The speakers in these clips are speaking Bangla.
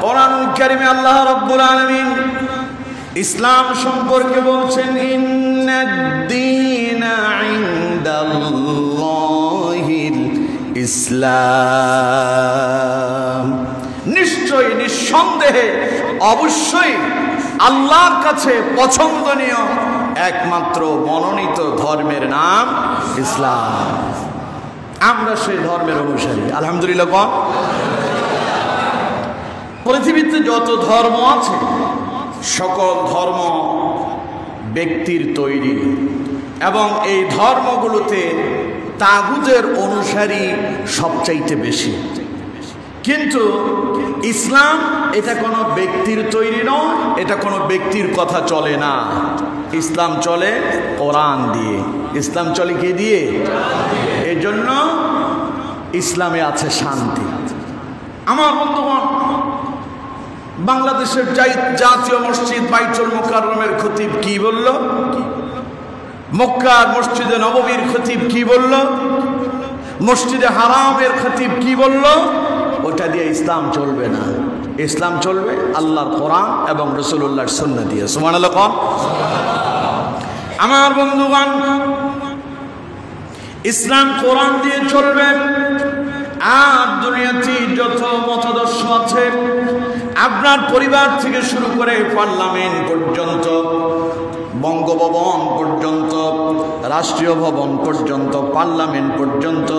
কোরআনুল কারীমে আল্লাহ রাব্বুল আলামিন ইসলাম সম্পর্কে বলছেন, ইন্নাদ-দীনা ইনদাল্লাহিল ইসলাম। নিশ্চয়ই, নিঃসন্দেহে, অবশ্যই আল্লাহর কাছে পছন্দনীয় একমাত্র মনোনীত ধর্মের নাম ইসলাম। আমরা সেই ধর্মের অনুসারী, আলহামদুলিল্লাহ। পৃথিবীতে যত ধর্ম আছে সকল ধর্ম ব্যক্তির তৈরি, এবং এই ধর্মগুলোতে তাগুতের অনুসারী সবচাইতে বেশি। কিন্তু ইসলাম এটা কোনো ব্যক্তির তৈরি নয়, এটা কোনো ব্যক্তির কথা চলে না। ইসলাম চলে কোরআন দিয়ে। ইসলাম চলে কি দিয়ে? এই জন্য ইসলামে আছে শান্তি। আমার বন্ধুগণ, বাংলাদেশের জাতীয় মসজিদ বাইতুল মুকাররমের খতিব কি বলল? মক্কার মসজিদে নববীর খতিব কি বলল? মসজিদে হারামের খতিব কি বলল? ওটা দিয়ে ইসলাম চলবে না। ইসলাম চলবে আল্লাহর কোরআন এবং রাসূলুল্লাহর সুন্নাহ দিয়ে। সুবহানাল্লাহ। আমার বন্ধুগণ, ইসলাম কোরআন দিয়ে চলবে। আর দুনিয়াতে যত মতাদর্শ আছে, আপনার পরিবার থেকে শুরু করে পার্লামেন্ট পর্যন্ত, বঙ্গভবন পর্যন্ত, রাষ্ট্রীয় ভবন পর্যন্ত, পার্লামেন্ট পর্যন্ত,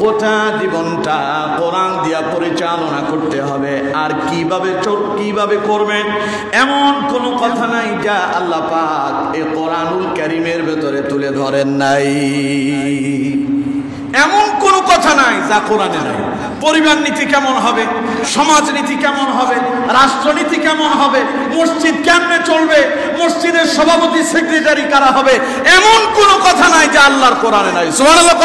গোটা জীবনটা কোরআন দিয়া পরিচালনা করতে হবে। আর কিভাবে করবেন এমন কোনো কথা নাই যা আল্লাহ পাক এই কোরআনুল কারীমের ভেতরে তুলে ধরেন নাই। এমন কোনো কথা নাই যা কোরআনে নাই। পরিবার নীতি কেমন হবে, সমাজ নীতি কেমন হবে, রাষ্ট্রনীতি কেমন হবে, মসজিদ কেমনে চলবে, মসজিদের সভাপতি সেক্রেটারি কারা হবে, এমন কোনো কথা নাই যা আল্লাহর কোরআনে নাই। সুবহানাল্লাহ।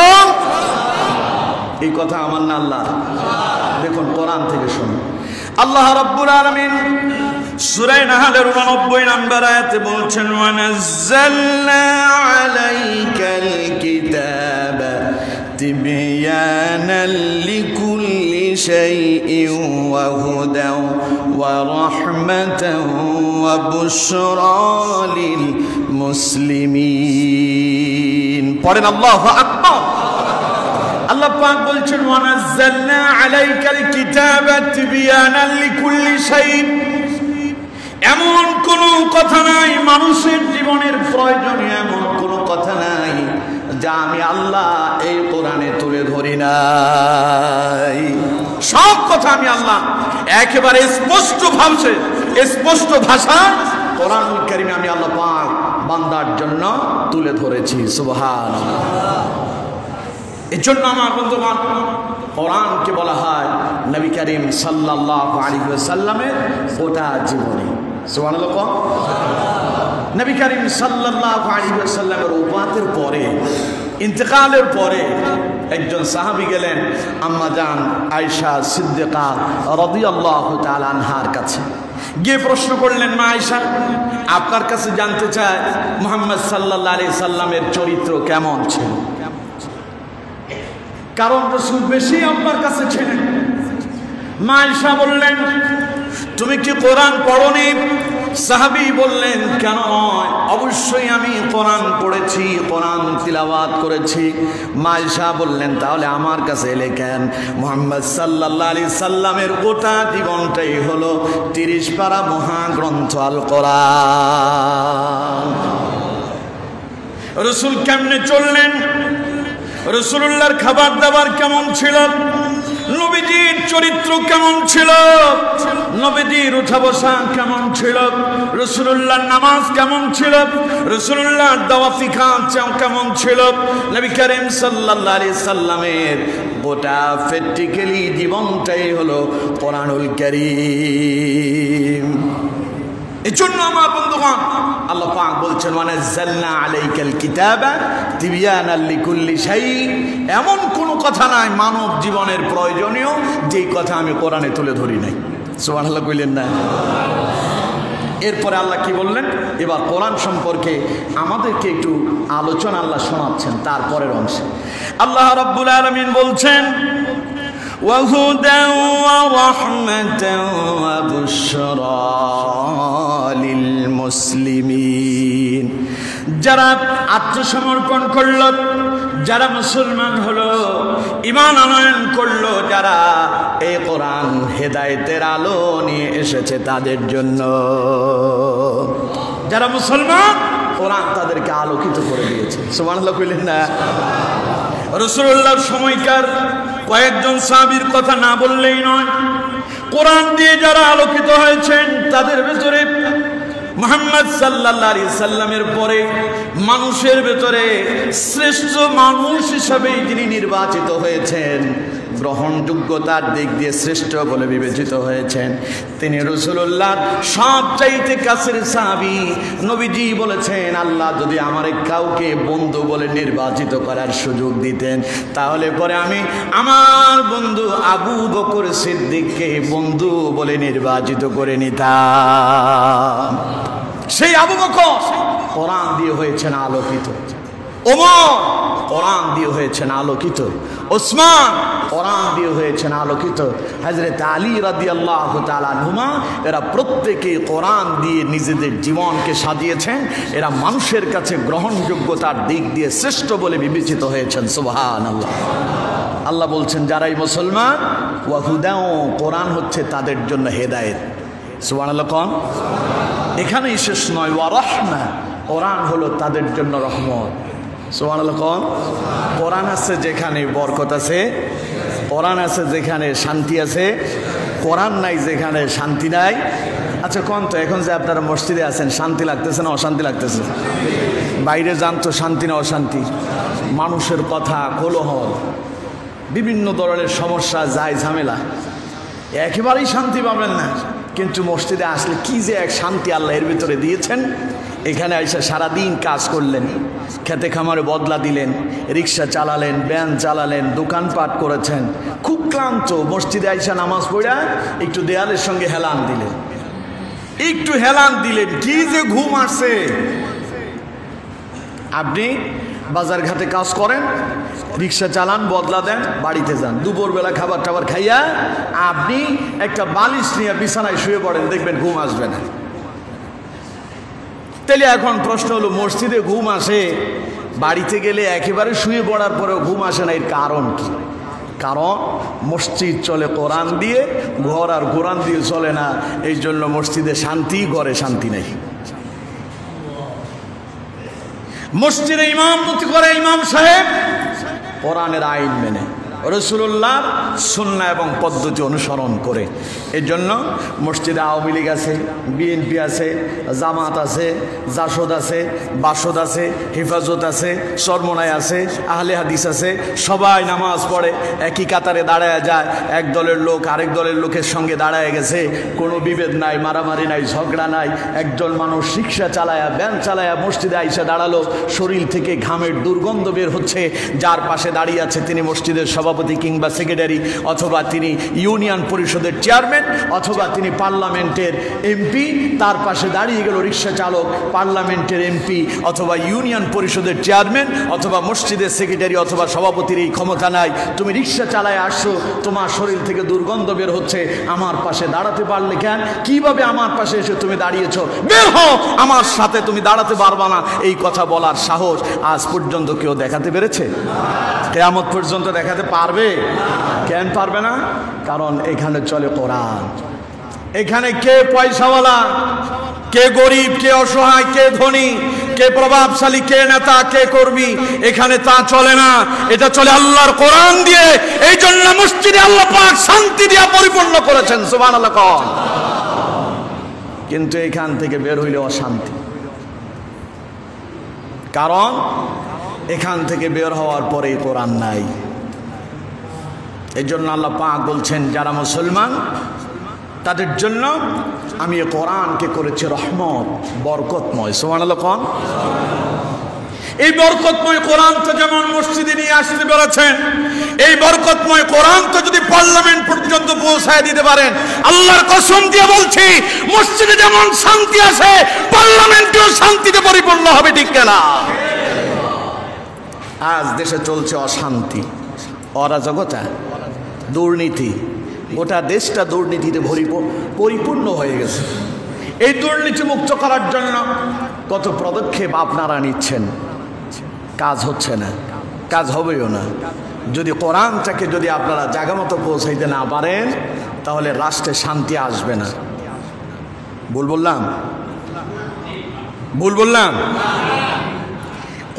এই কথা আমার না আল্লাহ। দেখুন কোরআন থেকে শুনুন। আল্লাহ রাব্বুল আলামিন সূরা নাহলের 89 নম্বর আয়াতে বলছেন, ওয়ানাজ্জালনা আলাইকাল কিতাবা তিবয়ানাল লিকুল্লি শাইইন ওয়া হুদাও ওয়া রাহমাতাও ওয়া বুশরা লিল মুসলিমিন। পড়েন আল্লাহু আকবার। আল্লাহ পাক বলছেন, ওয়ানাজ্জালনা আলাইকাল কিতাবা তিবয়ানাল লিকুল্লি শাইইন। এমন কোনো কথা নাই, মানুষের জীবনের প্রয়োজনীয় এমন কোনো কথা নাই যা আমি আল্লাহ এই কোরআনে তুলে ধরি নাই। সব কথা আমি আল্লাহ একেবারে স্পষ্ট ভাষা কোরআনুল কারীমে আমি আল্লাহ পাক বান্দার জন্য তুলে ধরেছি। সুবহানাল্লাহ। এর জন্য আমার বন্ধুগণ, কোরআনকে বলা হয় নবী করিম সাল্লাল্লাহু আলাইহি ওয়াসাল্লামের গোটা জীবনী। সুবহানাল্লাহ। নবী করিম সাল্লাল্লাহু আলাইহি ওয়াসাল্লামের ওফাতের পরে, ইন্তেকালের পরে একজন সাহাবী গেলেন আম্মা জান আয়েশা সিদ্দিকা রাদিয়াল্লাহু তাআলা আনহার কাছে। গিয়ে প্রশ্ন করলেন, মা আয়েশা, আপনার কাছে জানতে চায় মুহাম্মদ সাল্লাল্লাহু আলাইহি সাল্লামের চরিত্র কেমন ছিল, কারণ রাসূল বেশি আপনার কাছে ছিলেন। মা আয়েশা বললেন, তুমি কি কোরআন পড়োনি? সাহাবী বললেন, কেন নয়, অবশ্যই আমি কোরআন পড়েছি, কোরআন তিলাওয়াত করেছি। মা আয়েশা বললেন, তাহলে আমার কাছে এলে কেন? মুহাম্মদ সাল্লাল্লাহু আলাইহি সাল্লামের গোটা জীবনটাই হলো 30 পারা মহাগ্রন্থ আল কোরআন। রাসূল কেমনে চললেন, রাসূলুল্লাহর খাবার দাবার কেমন ছিল, নবীজির চরিত্র কেমন ছিল, নবীজির উঠা বসা কেমন ছিল, রাসূলুল্লাহর নামাজ কেমন ছিল, রাসূলুল্লাহর দাওয়াতি কাজ কেমন ছিল, নবী করিম সাল্লাল্লাহু আলাইহি সাল্লামের গোটা প্র্যাকটিক্যালি জীবনটাই হলো কোরআনুল কারীম। এজন্য আমার বন্ধুগণ, আল্লাহ পাক বলছেন, ওয়ানাজ্জালনা আলাইকাল কিতাবা তিবয়ানাল লিকুল্লি শাইইন। এমন কোনো কথা নাই মানব জীবনের প্রয়োজনীয় যেই কথা আমি কোরআনে তুলে ধরি নাই। সুবহানাল্লাহ কইলেন না? এরপরে আল্লাহ কি বললেন? এবার কোরআন সম্পর্কে আমাদেরকে একটু আলোচনা আল্লাহ শোনাচ্ছেন তারপরের অংশে। আল্লাহ রাব্বুল আলামিন বলছেন, وهدى ورحمة وبشرى বুশরা লিল মুসলিমিন। যারা আত্মসমর্পণ করল, যারা মুসলমান হলো, ঈমান আনয়ন করলো, যারা এই কোরআন হেদায়েতের আলো নিয়ে এসেছে তাদের জন্য। যারা মুসলমান, কোরআন তাদেরকে আলোকিত করে দিয়েছে। সুবহানাল্লাহ কইলেন না? রাসূলুল্লাহর সময়কার কয়েকজন সাহাবীর কথা না বললেই নয়। কোরআন দিয়ে যারা আলোকিত হয়েছেন তাদের ভেতরে মুহাম্মদ সাল্লাল্লাহু আলাইহি সাল্লামের পরে মানুষের ভেতরে শ্রেষ্ঠ মানুষ হিসেবে যিনি নির্বাচিত হয়েছেন, গ্রহণযোগ্যতার দিক দিয়ে শ্রেষ্ঠ বলে বিবেচিত হয়েছেন, তিনি রাসূলুল্লাহর সবচাইতে কাছের সাহাবী। নবীজি বলেছেন, আল্লাহ যদি আমার কাউকে বন্ধু বলে নির্বাচিত করার সুযোগ দিতেন, তাহলে পরে আমি আমার বন্ধু আবু বকর সিদ্দিককে বন্ধু বলে নির্বাচিত করে নিতাম। সেই আবু বকর কোরআন দিয়ে হয়েছেন আলোকিত, ওমর কোরআন দিয়ে হয়েছেন আলোকিত, ওসমান কোরআন দিয়ে হয়েছেন আলোকিত, হযরত আলী রাদিয়াল্লাহু তাআলা আনহুমা, এরা প্রত্যেকে কোরআন দিয়ে নিজেদের জীবনকে সাজিয়েছেন। এরা মানুষের কাছে গ্রহণযোগ্যতার দিক দিয়ে শ্রেষ্ঠ বলে বিবেচিত হয়েছেন। সুবহানাল্লাহ। আল্লাহ বলছেন, যারাই মুসলমান, ওয়া হুদাও, কোরআন হচ্ছে তাদের জন্য হেদায়েত। সুবহানাল্লাহ। কোন এখানেই শেষ নয়, ওয়া রাহমা, কোরআন হলো তাদের জন্য রহমত। সুবহানাল্লাহ। কোন কোরআন আছে যেখানে বরকত আছে, কোরআন আছে যেখানে শান্তি আছে, কোরআন নাই যেখানে শান্তি নাই। আচ্ছা কোন তো, এখন যে আপনারা মসজিদে আছেন শান্তি লাগতেছে না অশান্তি লাগতেছে? বাইরে যান তো, শান্তি না অশান্তি? মানুষের কথা, কোলাহল, বিভিন্ন ধরনের সমস্যা, যায় ঝামেলা, একেবারেই শান্তি পাবেন না। কিন্তু মসজিদে আসলে কি যে এক শান্তি আল্লাহ এর ভিতরে দিয়েছেন। এখানে এসে সারাদিন কাজ করলেন, খেতে খামারে বদলা দিলেন, রিক্সা চালালেন, ভ্যান চালালেন, দোকানপাট করেছেন, খুব ক্লান্ত। মসজিদে আইসা নামাজ পড়া একটু দেয়ালের সঙ্গে হেলান দিলেন, একটু হেলান দিলেন, কি যে ঘুম আসছে। আপনি বাজার ঘাটে কাজ করেন, রিক্সা চালান, বদলা দেন, বাড়িতে যান, দুপুরবেলা খাবার টাবার খাইয়া আপনি একটা বালিশ নিয়ে বিছানায় শুয়ে পড়েন, দেখবেন ঘুম আসবে না। তাহলে এখন প্রশ্ন হলো, মসজিদে ঘুম আসে, বাড়িতে গেলে একেবারে শুয়ে পড়ার পরেও ঘুম আসে না, এর কারণ কি? কারণ মসজিদ চলে কোরআন দিয়ে, ঘর আর কোরআন দিয়ে চলে না। এই জন্য মসজিদে শান্তি, ঘরে শান্তি নেই। মসজিদে ইমামতি করে ইমাম সাহেব কোরআনের আইন মেনে, রাসূলুল্লাহর সুন্নাহ এবং পদ্ধতি অনুসরণ করে। এর জন্য মসজিদে আওয়ামী লীগ আছে, বিএনপি আছে, জামাত আছে, জাসদ আছে, বাসদ আছে, হেফাজত আছে, চরমনায় আছে, আহলে হাদিস আছে, সবাই নামাজ পড়ে, একই কাতারে দাঁড়ায় যায়। এক দলের লোক আরেক দলের লোকের সঙ্গে দাঁড়ায় গেছে, কোনো বিভেদ নাই, মারামারি নাই, ঝগড়া নাই। একজন মানুষ রিক্সা চালায়া, ভ্যান চালায়া মসজিদে আইসা দাঁড়ালো, শরীর থেকে ঘামের দুর্গন্ধ বের হচ্ছে। যার পাশে দাঁড়িয়ে আছে তিনি মসজিদের সভাপতি কিংবা সেক্রেটারি, অথবা তিনি ইউনিয়ন পরিষদের চেয়ারম্যান, অথবা তিনি পার্লামেন্টের এমপি। তার পাশে দাঁড়িয়ে গেল রিক্সা চালক, পার্লামেন্টের এমপি অথবা ইউনিয়ন পরিষদের চেয়ারম্যান অথবা মসজিদের সেক্রেটারি অথবা সভাপতির এই ক্ষমতা নাই। তুমি রিক্সা চালায় আসছো, তোমার শরীর থেকে দুর্গন্ধ বের হচ্ছে, আমার পাশে দাঁড়াতে পারলে কেন? কিভাবে আমার পাশে এসে তুমি দাঁড়িয়েছো? বের হও, আমার সাথে তুমি দাঁড়াতে পারবা না। এই কথা বলার সাহস আজ পর্যন্ত কেউ দেখাতে পেরেছে? কিয়ামত পর্যন্ত দেখাতে পারবে? কেন পারবে না? কারণ এখানে চলে কোরআন। এখানে কে পয়সাওয়ালা, কে গরিব, কে অসহায়, কে ধনী, কে প্রভাবশালী, কে নেতা, কে কর্মী, এখানে তা চলে না। এটা চলে আল্লাহর কোরআন দিয়ে। এই জন্য মসজিদে আল্লাহ পাক শান্তি দিয়ে পরিপূর্ণ করেছেন। সুবহানাল্লাহ। কিন্তু এখান থেকে বের হইলে অশান্তি, কারণ এখান থেকে বের হওয়ার পরেই কোরআন নাই। এই জন্য আল্লাহ পাক বলছেন, যারা মুসলমান তাদের জন্য আমি এই কোরআনকে করেছি রহমত, বরকতময়। সুবহানাল্লাহ। এই বরকতময় কোরআন তো যেমন মসজিদে নিয়ে আসতে বলেছেন, এই বরকতময় কোরআন তো যদি পার্লামেন্ট পর্যন্ত পৌঁছায় দিতে পারেন, আল্লাহর কসম দিয়ে বলছি, মসজিদে যেমন শান্তি আছে, পার্লামেন্টেও শান্তিতে পরিপূর্ণ হবে। ঠিক না? আজ দেশে চলছে অশান্তি, অরাজকতা, দুর্নীতি, গোটা দেশটা দুর্নীতিতে পরিপূর্ণ হয়ে গেছে। এই দুর্নীতি মুক্ত করার জন্য কত পদক্ষেপ আপনারা নিচ্ছেন, কাজ হচ্ছে না, কাজ হবেও না। যদি কোরআনটাকে যদি আপনারা জায়গা মতো পৌঁছাইতে না পারেন তাহলে রাষ্ট্রে শান্তি আসবে না। ভুল বললাম?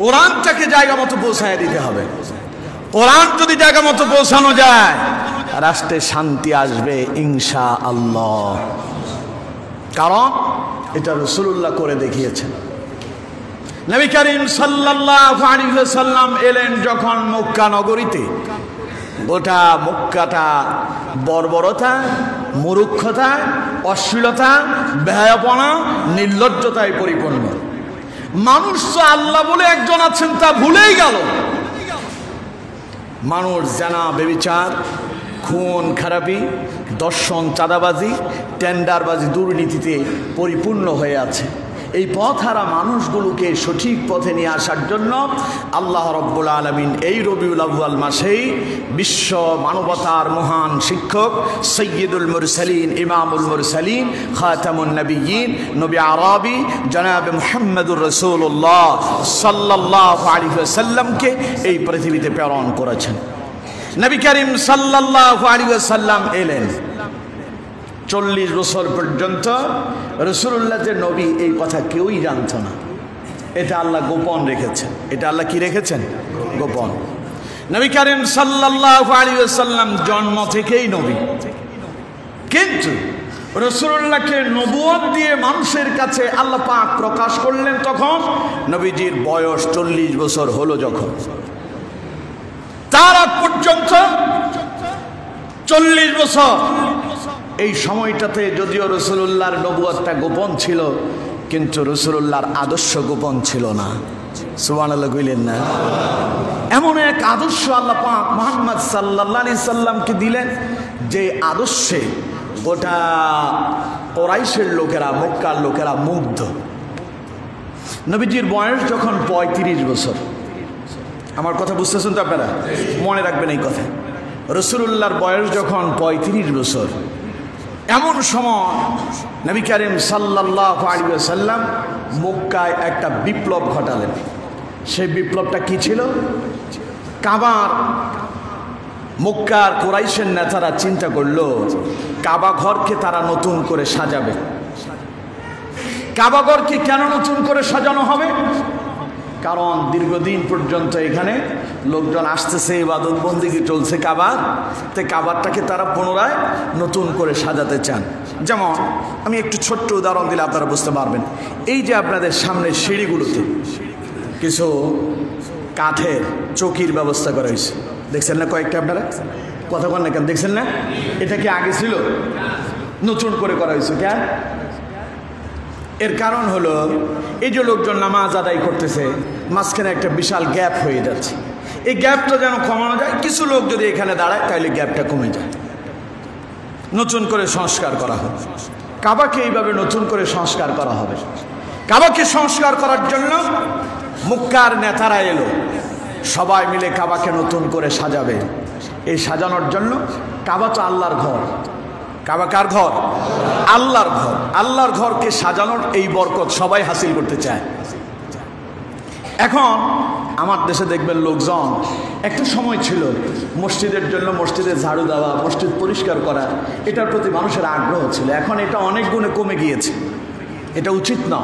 কোরআনটাকে জায়গা মতো পৌঁছায় দিতে হবে। কোরআন যদি জায়গা মতো পৌঁছানো যায় রাষ্ট্রে শান্তি আসবে ইনশাআল্লাহ। কারণ এটা রাসূলুল্লাহ করে দেখিয়েছেন। নবী করিম সাল্লাল্লাহু আলাইহি ওয়াসাল্লাম এলেন যখন মক্কা নগরীতে, গোটা মক্কাটা বর্বরতা, মূর্খতা, অশ্লীলতা, বেহায়াপনা, নির্লজ্জতায় পরিপূর্ণ। মানুষ তো আল্লাহ বলে একজন আছেন তা ভুলেই গেল। মানুষ জানা, বেবিচার, খুন খারাপি, দর্শন, চাঁদাবাজি, টেন্ডারবাজি, দুর্নীতিতে পরিপূর্ণ হয়ে আছে। এই পথহারা মানুষগুলোকে সঠিক পথে নিয়ে আসার জন্য আল্লাহ রাব্বুল আলামিন এই রবিউল আউয়াল মাসেই বিশ্ব মানবতার মহান শিক্ষক সৈয়দুল মুরসালিন, ইমামুল মুরসালিন, খাতামুন নবিয়্যিন, নবী আরবি জনাব মুহাম্মদুর রাসূলুল্লাহ সাল্লাল্লাহু আলাইহি ওয়াসাল্লামকে এই পৃথিবীতে প্রেরণ করেছেন। নবী করিম সাল্লাল্লাহু আলাইহি ওয়াসাল্লাম এলেন। 40 বছর পর্যন্ত রাসূলুল্লাহ যে নবী এই কথা কেউই জানত না। এটা আল্লাহ গোপন রেখেছেন। এটা আল্লাহ কি রেখেছেন? গোপন। নবী করিম সাল্লাল্লাহু আলাইহি ওয়াসাল্লাম জন্ম থেকেই নবী, কিন্তু রাসূলুল্লাহকে নবুয়ত দিয়ে মানুষের কাছে আল্লাহ পাক প্রকাশ করলেন তখন নবীজির বয়স 40 বছর হলো। যখন তার আগ পর্যন্ত 40 বছর, এই সময়টাতে যদিও রাসূলুল্লাহর নবুয়তটা গোপন ছিল, কিন্তু রাসূলুল্লাহর আদর্শ গোপন ছিল না। সুবহানাল্লাহ কইলেন না? এমন এক আদর্শ আল্লাহ পাক মুহাম্মদ সাল্লাল্লাহু আলাইহি সাল্লামকে দিলেন যে আদর্শে গোটা কুরাইশের লোকেরা, মক্কার লোকেরা মুগ্ধ। নবীজির বয়স যখন 35 বছর, আমার কথা বুঝতেছেন তো আপনারা? মনে রাখবেন এই কথা। রাসূলুল্লাহর বয়স যখন 35 বছর, এমন সময় নবী করিম সাল্লাল্লাহু আলাইহি ওয়াসাল্লাম মক্কায় একটা বিপ্লব ঘটালেন। সেই বিপ্লবটা কি ছিল? কাবার, মক্কার কুরাইশের নেতারা চিন্তা করলো কাবা ঘরকে তারা নতুন করে সাজাবে। কাবা ঘরকে কেন নতুন করে সাজানো হবে? কারণ দীর্ঘদিন পর্যন্ত এখানে লোকজন আসতেছে, ইবাদত বন্দেগী চলছে কাবার, তাই কাবারটাকে তারা পুনরায় নতুন করে সাজাতে চান। যেমন আমি একটু ছোট্ট উদাহরণ দিলে আপনারা বুঝতে পারবেন। এই যে আপনাদের সামনে সিঁড়িগুলোতে কিছু কাঠের চৌকির ব্যবস্থা করা হয়েছে, দেখছেন না? কয়েকটা আপনারা কথা বলেন না কেন? দেখছেন না? এটা কি আগে ছিল? নতুন করে করা হয়েছে কেন? এর কারণ হলো এই যে লোকজন নামাজ আদায় করতেছে, মাঝখানে একটা বিশাল গ্যাপ হয়ে যাচ্ছে। এই গ্যাপটা যেন কমানো যায়, কিছু লোক যদি এখানে দাঁড়ায় তাহলে গ্যাপটা কমে যায়। নতুন করে সংস্কার করা হবে কাবাকে, এইভাবে নতুন করে সংস্কার করা হবে। কাবাকে সংস্কার করার জন্য মক্কার নেতারা এলো, সবাই মিলে কাবাকে নতুন করে সাজাবে। এই সাজানোর জন্য, কাবা তো আল্লাহর ঘর, কাবা কার ঘর? আল্লাহর ঘর। আল্লাহর ঘরকে সাজানোর এই বরকত সবাই হাসিল করতে চায়। এখন আমার দেশে দেখবেন লোকজন, একটা সময় ছিল মসজিদের জন্য মসজিদে ঝাড়ু দেওয়া, মসজিদ পরিষ্কার করা, এটার প্রতি মানুষের আগ্রহ ছিল। এখন এটা অনেক গুণে কমে গিয়েছে। এটা উচিত না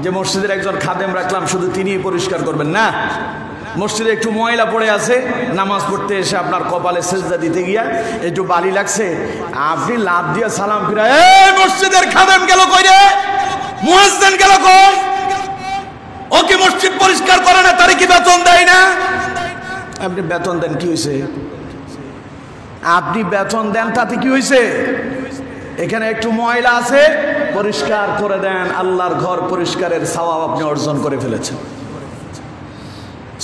যে মসজিদের একজন খাদেম রাখলাম শুধু তিনিই পরিষ্কার করবেন, না। মসজিদে একটু ময়লা পড়ে আছে, নামাজ পড়তে এসে আপনার কপালে সেজদা দিতে গিয়া একটু বালি লাগছে, আপনি লাভ দিয়ে সালাম ফিরা, এই মসজিদের খাদেম গেল কই রে? মুয়াজ্জিন গেল কই? ও কি মসজিদ পরিষ্কার করে না? তার কি বেতন দেয় না? আপনি বেতন দেন, কি হয়েছে? আপনি বেতন দেন, তাতে কি হয়েছে? এখানে একটু ময়লা আছে, পরিষ্কার করে দেন, আল্লাহর ঘর পরিষ্কারের সওয়াব আপনি অর্জন করে ফেলেছেন।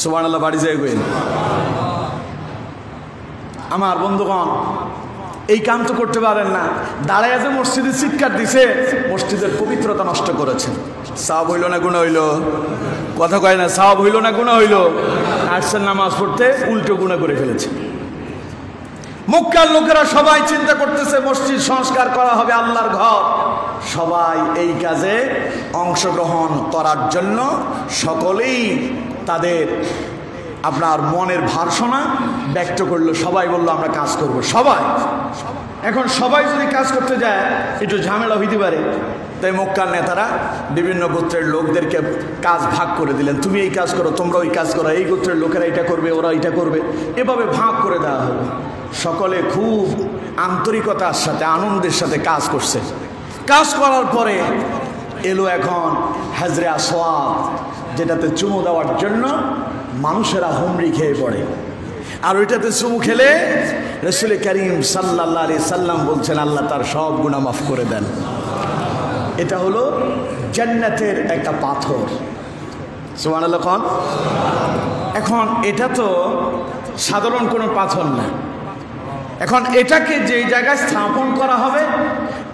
সুবহানাল্লাহ, বাড়ি যাই গেন। আমার বন্ধুগণ, এই কাম তো করতে পারেন না। দাঁড়ায় যে মসজিদে চিৎকার দিছে, মসজিদের পবিত্রতা নষ্ট করেছেন। সওয়াব হইল না গুনাহ হইল? কথা কয় না, সওয়াব হইল না গুনাহ হইল? আসছেন নামাজ পড়তে, উল্টো গুনাহ করে ফেলেছে। মক্কার লোকেরা সবাই চিন্তা করতেছে মসজিদ সংস্কার করা হবে, আল্লাহর ঘর। সবাই এই কাজে অংশগ্রহণ করার জন্য সকলেই তাদের আপনার মনের ভাষণা ব্যক্ত করলো। সবাই বললো আমরা কাজ করব। সবাই এখন সবাই যদি কাজ করতে যায় একটু ঝামেলা হইতে পারে, তাই মক্কার নেতারা বিভিন্ন গোত্রের লোকদেরকে কাজ ভাগ করে দিলেন। তুমি এই কাজ করো, তোমরা ওই কাজ করো, এই গোত্রের লোকেরা এটা করবে, ওরা এটা করবে, এভাবে ভাগ করে দেওয়া হবে। সকলে খুব আন্তরিকতার সাথে আনন্দের সাথে কাজ করছে। কাজ করার পরে এলো এখন হাজরে আসওয়াদ, যেটাতে চুমু দেওয়ার জন্য মানুষেরা হুমড়ি খেয়ে পড়ে। আর ওইটাতে চুমু খেলে রাসূল করিম সাল্লাল্লাহু আলাইহি সাল্লাম বলছেন আল্লাহ তার সব গুনাহ মাফ করে দেন। এটা হলো জান্নাতের একটা পাথর। সুবহানাল্লাহ। এখন এটা তো সাধারণ কোনো পাথর না। এখন এটাকে যেই জায়গায় স্থাপন করা হবে,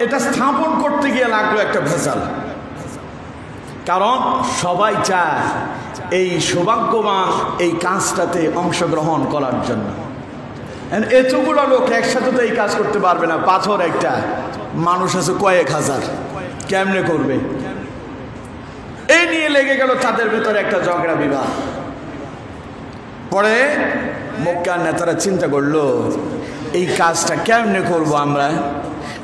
এটা স্থাপন করতে গিয়ে লাগলো একটা ভেজাল। কারণ সবাই চায় এই সৌভাগ্যবান এই কাজটাতে অংশগ্রহণ করার জন্য। এতগুলো লোক একসাথে তো এই কাজ করতে পারবে না। পাথর একটা, মানুষ আছে কয়েক হাজার, কেমনে করবে? এই নিয়ে লেগে গেল তাদের ভিতরে একটা ঝগড়া বিবাদ। পরে মক্কার নেতারা চিন্তা করলো এই কাজটা কেমনে করব আমরা।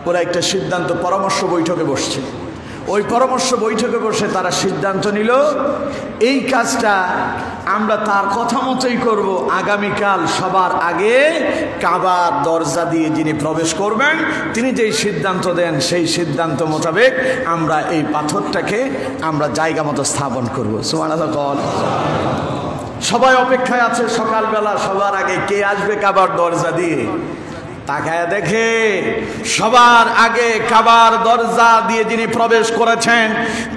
ওরা একটা সিদ্ধান্ত, পরামর্শ বৈঠকে বসছে। ওই পরামর্শ বৈঠকে বসে তারা সিদ্ধান্ত নিল এই কাজটা আমরা তার কথা মতোই করব। আগামীকাল সবার আগে কাবার দরজা দিয়ে যিনি প্রবেশ করবেন তিনি যেই সিদ্ধান্ত দেন সেই সিদ্ধান্ত মোতাবেক আমরা এই পাথরটাকে আমরা জায়গা মতো স্থাপন করব। সুবহানাল্লাহ। সবাই অপেক্ষায় আছে সকালবেলা সবার আগে কে আসবে কাবার দরজা দিয়ে। তাকায় দেখে সবার আগে কাবার দরজা দিয়ে যিনি প্রবেশ করেছেন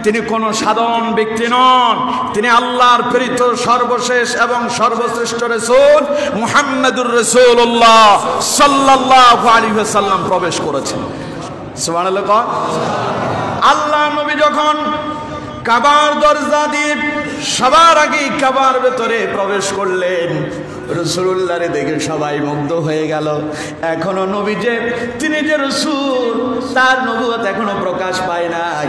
তিনি কোনো সাধারণ ব্যক্তি নন, তিনি আল্লাহর প্রেরিত সর্বশেষ এবং সর্বশ্রেষ্ঠ রাসূল মুহাম্মদুর রাসূলুল্লাহ সাল্লাল্লাহু আলাইহি ওয়াসাল্লাম প্রবেশ করেছেন। সুবহানাল্লাহ। আল্লাহ নবী যখন কাবার দরজা দিয়ে সবার আগে কাবার ভেতরে প্রবেশ করলেন, রাসূলুল্লাহরে দেখে সবাই মুগ্ধ হয়ে গেল। এখনো নবী যে তিনি যে রাসূল তার নবুয়ত এখনো প্রকাশ পায় নাই।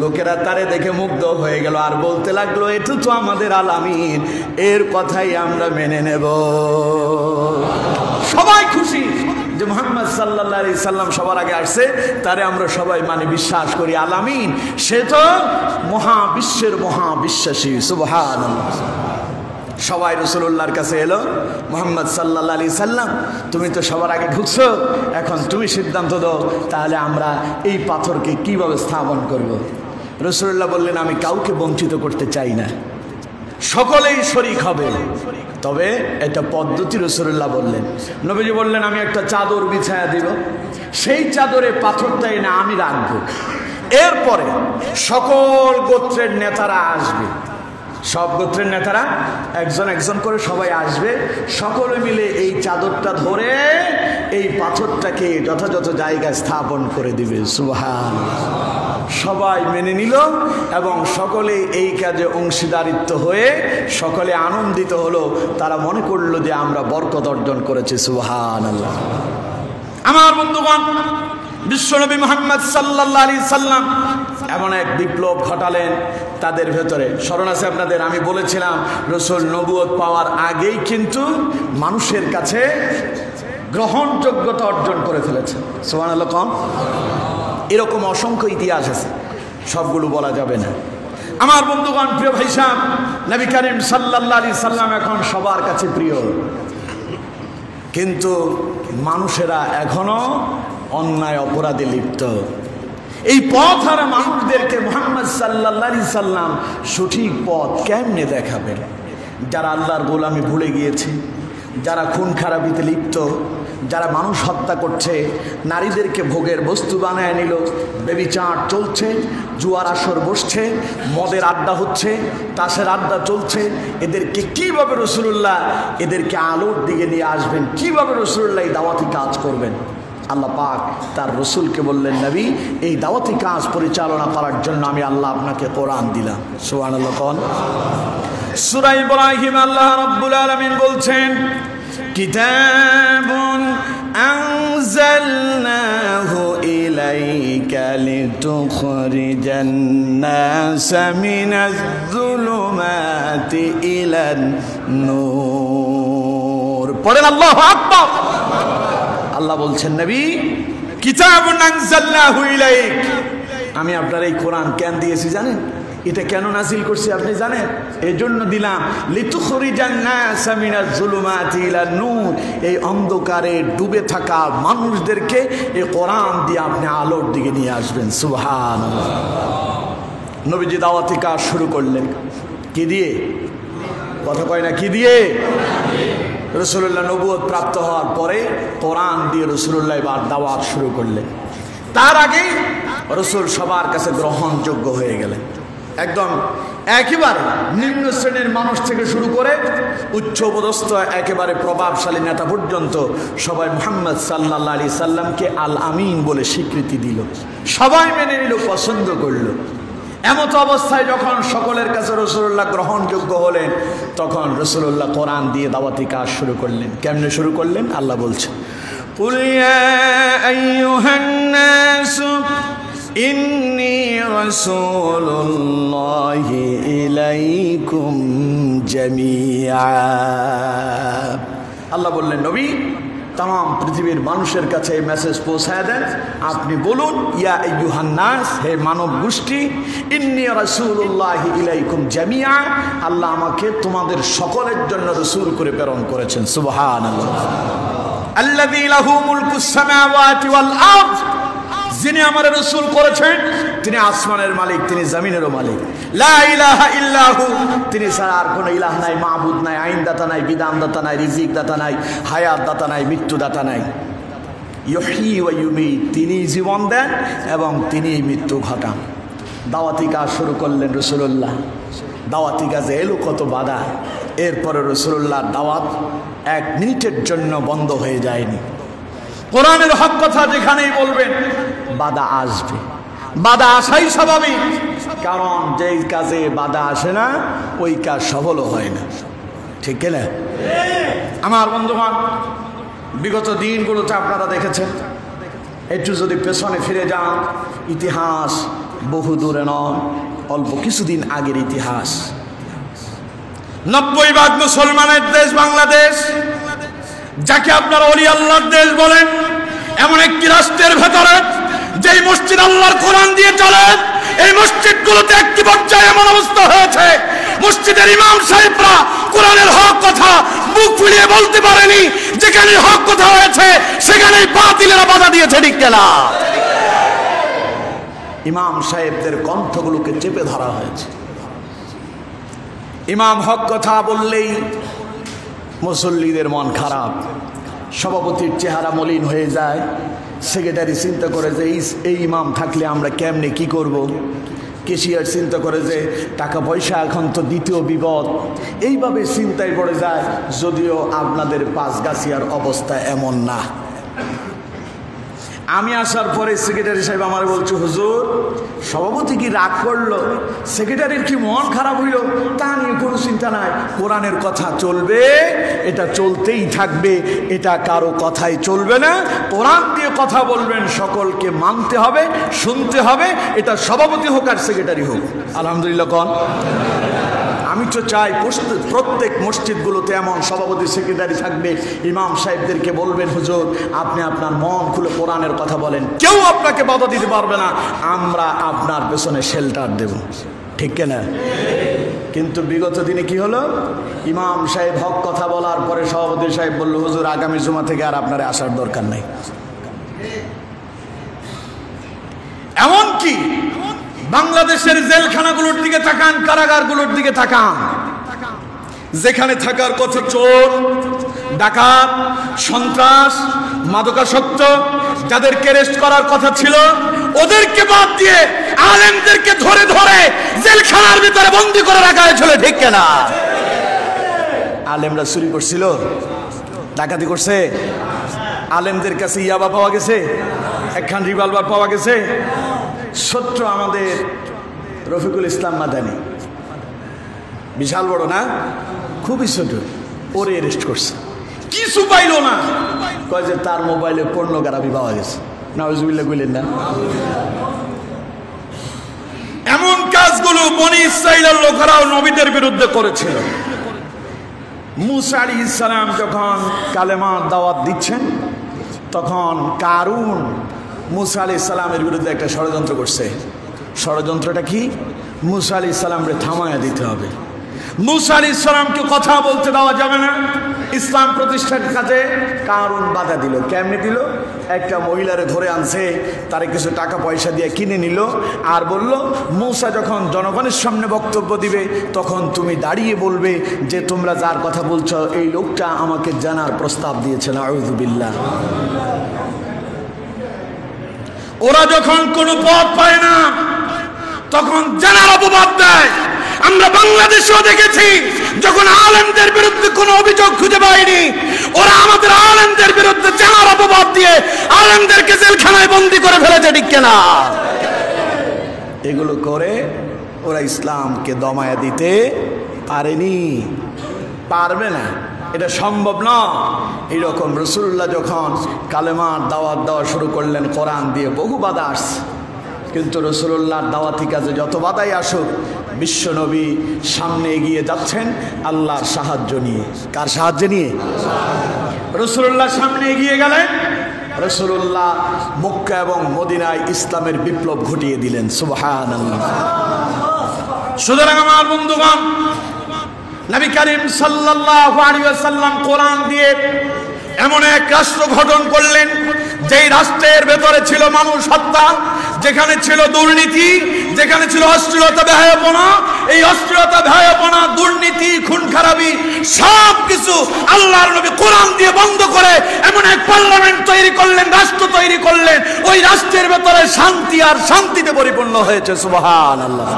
লোকেরা তারে দেখে মুগ্ধ হয়ে গেল আর বলতে লাগলো এটা তো আমাদের আলামিন, এর কথাই আমরা মেনে নেব। সবাই খুশি যে মুহাম্মদ সাল্লাল্লাহু আলাইহি সাল্লাম সবার আগে আসছে, তারে আমরা সবাই মানে বিশ্বাস করি আলামিন, সে তো মহাবিশ্বের মহাবিশ্বাসী। সুবহানাল্লাহ। সবাই রাসূলুল্লাহর কাছে এলো, মুহাম্মদ সাল্লাল্লাহু আলাইহি সাল্লাম তুমি তো সবার আগে ঢুকছো, এখন তুমি সিদ্ধান্ত দাও তাহলে আমরা এই পাথরকে কিভাবে স্থাপন করব। রাসূলুল্লাহ বললেন আমি কাউকে বঞ্চিত করতে চাই না, সকলেই শরীক হবে, তবে এটা পদ্ধতি রাসূলুল্লাহ বললেন। নবীজি বললেন আমি একটা চাদর বিছায়া দিব, সেই চাদরে পাথরটা এনে আমি রাখবো, এরপরে সকল গোত্রের নেতারা আসবে, সব গোত্রের নেতারা একজন একজন করে সবাই আসবে, সকলে মিলে এই চাদরটা ধরে এই পাথরটাকে যথাযথ জায়গায় স্থাপন করে দিবে। সুবহানাল্লাহ। সবাই মেনে নিল এবং সকলে এই কাজে অংশীদারিত্ব হয়ে সকলে আনন্দিত হলো। তারা মনে করলো যে আমরা বরকত অর্জন করেছি। সুবহানাল্লাহ। আমার বন্ধুগণ, বিশ্বনবী মুহাম্মদ সাল্লাল্লাহু আলাইহি সাল্লাম এমন এক বিপ্লব ঘটালেন তাদের ভেতরে। স্মরণ আছে আপনাদের, আমি বলেছিলাম রাসূল নবুয়ত পাওয়ার আগেই কিন্তু মানুষের কাছে গ্রহণযোগ্যতা অর্জন করে ফেলেছেন। সুবহানাল্লাহ। এরকম অসংখ্য ইতিহাস আছে, সবগুলো বলা যাবে না। আমার বন্ধুগণ, প্রিয় ভাই সাহেব, নবী করিম সাল্লাল্লাহু আলাইহি সাল্লাম এখন সবার কাছে প্রিয়, কিন্তু মানুষেরা এখনো অন্যায় অপরাধে লিপ্ত। এই পথ আর মানুষদেরকে মুহাম্মদ সাল্লাল্লাহু আলাইহি সাল্লাম সঠিক পথ কেমনে দেখাবেন? যারা আল্লাহর গোলামি ভুলে গিয়েছে, যারা খুন খারাপিতে লিপ্ত, যারা মানুষ হত্যা করছে, নারীদেরকে ভোগের বস্তু বানায় নিল, বেবিচার চলছে, জুয়ার আসর বসছে, মদের আড্ডা হচ্ছে, তাসের আড্ডা চলছে, এদেরকে কিভাবে রাসূলুল্লাহ এদেরকে আলোর দিকে নিয়ে আসবেন, কিভাবে রাসূলুল্লাহ এই দাওয়াতি কাজ করবেন? আল্লাহ পাক তার রাসূলকে বললেন নবী এই দাওয়াতি কাজ পরিচালনা করার জন্য আমি আল্লাহ আপনাকে কোরআন দিলাম। সুবহানাল্লাহ। সূরা ইব্রাহিম আল্লাহ রাব্বুল আলামিন বলছেন কিতাবুন আনজালনাহু ইলাইকা লিতুখরিজান নাস মিনাজ যুলুমাতি ইলান নূর। পড়েন আল্লাহু আকবার। আল্লাহ বলছেন, নবী কিতাবুন আনজালনাহু ইলাইক, আমি আপনার এই কোরআন কেন দিয়েছি জানেন? এটা কেন নাজিল করছি আপনি জানেন? এই জন্য দিলাম, লিতুখরিজান নাস মিনাজ যুলুমাতি ইলান নূর, এই অন্ধকারে ডুবে থাকা মানুষদেরকে এই কোরআন দিয়ে আপনি আলোর দিকে নিয়ে আসবেন। সুবহানাল্লাহ। নবীজি দাওয়াতি কাজ শুরু করলেন কি দিয়ে? কথা কয় না, কি দিয়ে? রাসূলুল্লাহ নবুয়ত প্রাপ্ত হওয়ার পরে কোরআন দিয়ে রাসূলুল্লাহ এবার দাওয়াত শুরু করলেন। তার আগে রাসূল সবার কাছে গ্রহণযোগ্য হয়ে গেলেন। একদম একেবারে নিম্ন শ্রেণীর মানুষ থেকে শুরু করে উচ্চপদস্থ একেবারে প্রভাবশালী নেতা পর্যন্ত সবাই মুহাম্মদ সাল্লাল্লাহু আলাইহি সাল্লামকে আল আমিন বলে স্বীকৃতি দিল, সবাই মেনে নিল, পছন্দ করলো। এমত অবস্থায় যখন সকলের কাছে রাসূলুল্লাহ গ্রহণযোগ্য হলেন, তখন রাসূলুল্লাহ কোরআন দিয়ে দাওয়াতি কাজ শুরু করলেন। কেমনে শুরু করলেন? আল্লাহ বলছেন, কুল ইয়া আইয়ুহান নাস ইন্নী রাসূলুল্লাহি ইলাইকুম জামিআ। আল্লাহ বললেন, নবী तमाम পৃথিবীর মানুষের কাছে এই মেসেজ পৌঁছায় দেন। আপনি বলুন, ইয়া আইয়ুহান নাস, হে মানব গোষ্ঠী, ইন্নী রাসূলুল্লাহি ইলাইকুম জামিআ, আল্লাহ আমাকে তোমাদের সকলের জন্য রাসূল করে প্রেরণ করেছেন। সুবহানাল্লাহ। আল্লাযী লাহু মুলকুস সামাওয়াতি ওয়াল আরদ, যিনি আমার রাসূল করেছেন তিনি আসমানের মালিক, তিনি জমিনেরও মালিক। লা ইলাহা ইল্লাহু, তিনি ছাড়া আর কোনো ইলাহ নাই, মাবুদ নাই, আইন দাতা নাই, বিধান দাতা নাই, রিজিক দাতা নাই, হায়াত দাতা নাই, মৃত্যু দাতা নাই। ইউহয়ী ওয়া ইউমীত, তিনি জীবন দেন এবং তিনি মৃত্যু ঘটান। দাওয়াতি কাজ শুরু করলেন রাসূলুল্লাহ। দাওয়াতি কাজে এলো কত বাধা, এরপরে রাসূলুল্লাহর দাওয়াত এক মিনিটের জন্য বন্ধ হয়ে যায়নি। কোরআনের হক কথা যেখানেই বলবেন বাধা আসবে, বাধা আসাই স্বাভাবিক, কারণ যেই কাজে বাধা আসে না ওই কাজ সফল হয় না। ঠিক কিনা? আমার বন্ধুগণ, বিগত দিনগুলোতে আপনারা দেখেছেন, একটু যদি পেছনে ফিরে যান, ইতিহাস বহু দূরে নয়, অল্প কিছুদিন আগের ইতিহাস। 90% মুসলমানের দেশ বাংলাদেশ, যাকে আপনারা ওলি আল্লাহর দেশ বলেন, এমন একটি রাষ্ট্রের ভেতরে যেই মসজিদ আল্লাহর কোরআন দিয়ে চলে, এই মসজিদগুলোতে একটি পর্যায়ে এমন অবস্থা হয়েছে, মসজিদের ইমাম সাহেবরা কোরআনের হক কথা মুখ ফুলিয়ে বলতে পারেনি। যেখানে হক কথা হয়েছে সেখানেই বাতিলেরা বাধা দিয়েছে। ঠিক না? ইমাম সাহেবদের কণ্ঠগুলোকে চেপে ধরা হয়েছে। ইমাম হক কথা বললেই মুসল্লিদের মন খারাপ, সভাপতির চেহারা মলিন হয়ে যায়, সেক্রেটারি চিন্তা করে যে এই ইমাম থাকলে আমরা কেমনে কি করব, কেশিয়ার চিন্তা করে যে টাকা পয়সা এখন তো দ্বিতীয় বিপদ, এইভাবে চিন্তায় পড়ে যায়। যদিও আপনাদের পাঁচগাছিয়ার অবস্থা এমন না। আমি আসার পরে সেক্রেটারি সাহেব আমার বলছে, হুজুর সভাপতি কি রাগ করলো, সেক্রেটারির কি মন খারাপ হইল, তা নিয়ে কোনো চিন্তা নাই, কোরআনের কথা চলবে, এটা চলতেই থাকবে, এটা কারো কথাই চলবে না। কোরআন দিয়ে কথা বলবেন, সকলকে মানতে হবে, শুনতে হবে, এটা সভাপতি হোক আর সেক্রেটারি হোক। আলহামদুলিল্লাহ কন। আমি তো চাই প্রত্যেক মসজিদগুলোতে এমন সভাপতি সেক্রেটারি থাকবে, ইমাম সাহেবদেরকে বলবেন, হুজুর আপনি আপনার মন খুলে কোরআনের কথা বলেন, কেউ আপনাকে বাধা দিতে পারবে না, আমরা আপনার পেছনে শেল্টার দেব। ঠিক কিনা? কিন্তু বিগত দিনে কি হলো, ইমাম সাহেব হক কথা বলার পরে সভাপতি সাহেব বলল, হুজুর আগামী জুমা থেকে আর আপনার আসার দরকার নাই। এমনকি বাংলাদেশের জেলখানাগুলোর দিকে তাকান, কারাগারগুলোর দিকে তাকান, যেখানে থাকার কথা চোর, ডাকাত, সন্ত্রাস, মাদকাসক্ত, যাদেরকে অ্যারেস্ট করার কথা ছিল ওদেরকে বাদ দিয়ে আলেমদেরকে ধরে ধরে জেলখানার ভিতরে বন্দী করে রাখা হয়েছিল। ঠিক কিনা? আলেমরা চুরি করছিল, ডাকাতি করছে, আলেমদের কাছে ইয়াবা পাওয়া গেছে, একখান রিভলভার পাওয়া গেছে। শত্রু আমাদের রফিকুল ইসলাম মাদানী, বিশাল বড় না, খুবই ছোট, ওরে অ্যারেস্ট করছে। কিছু পাইল না, কয় যে তার মোবাইলে পর্নোগ্রাফি পাওয়া গেছে। নাউজুবিল্লাহ কইলেন না? এমন কাজগুলো বনি ইসরাইলের লোকেরাও নবীদের বিরুদ্ধে করেছিল। মুসা আলাইহিস সালাম যখন কালেমার দাওয়াত দিচ্ছেন, তখন কারুন মুসা আলাইহিস সালামের বিরুদ্ধে একটা ষড়যন্ত্র করছে। ষড়যন্ত্রটা কি? মুসা আলাইহিস সালামকে থামায়া দিতে হবে। মুসা আলাইহিস সালামকে কথা বলতে দেওয়া যাবে না। ইসলাম প্রতিষ্ঠার কাজে কারুন বাধা দিল। কেমনে দিল? একটা মহিলারে ধরে আনছে, তারে কিছু টাকা পয়সা দিয়ে কিনে নিল, আর বলল মুসা যখন জনগণের সামনে বক্তব্য দিবে তখন তুমি দাঁড়িয়ে বলবে যে তোমরা যার কথা বলছো এই লোকটা আমাকে জানার প্রস্তাব দিয়েছে। নাউযু বিল্লাহ। ওরা যখন কোনো পথ পায় না তখন জানার অপবাদ দেয়। আমরা বাংলাদেশেও দেখেছি, যখন আলেমদের বিরুদ্ধে কোনো অভিযোগ খুঁজে পাইনি, ওরা আমাদের আলেমদের বিরুদ্ধে জানার অপবাদ দিয়ে আলেমদেরকে জেলখানায় বন্দী করে ফেলেছে, ঠিক কিনা? এগুলো করে ওরা ইসলামকে দমায়া দিতে পারেনি, পারবে না, এটা সম্ভব না। এইরকম রাসূলুল্লাহ যখন কালেমার দাওয়াত দেওয়া শুরু করলেন, কোরআন দিয়ে বহু বাধা আসছে, কিন্তু রাসূলুল্লাহর দাওয়াতি কাজে যত বাধাই আসুক বিশ্বনবী সামনে এগিয়ে যাচ্ছেন আল্লাহর সাহায্য নিয়ে। কার সাহায্য নিয়ে? রাসূলুল্লাহ সামনে এগিয়ে গেলেন। রাসূলুল্লাহ মক্কা এবং মদিনায় ইসলামের বিপ্লব ঘটিয়ে দিলেন। সুবহানাল্লাহ। সুতরাং আমার বন্ধুগণ, নবী করিম সাল্লাল্লাহু আলাইহি ওয়াসাল্লাম কোরআন দিয়ে এমন এক রাষ্ট্র গঠন করলেন যেই রাষ্ট্রের ভেতরে ছিল মানুষ হত্যা, যেখানে ছিল দুর্নীতি, যেখানে ছিল অশ্লীলতা বেহায়াপনা। এই অশ্লীলতা বেহায়াপনা, দুর্নীতি, খুন খারাপি সব কিছু আল্লাহর নবী কোরআন দিয়ে বন্ধ করে এমন এক পার্লামেন্ট তৈরি করলেন, রাষ্ট্র তৈরি করলেন। ওই রাষ্ট্রের ভেতরে শান্তি আর শান্তিতে পরিপূর্ণ হয়েছে। সুবহানাল্লাহ।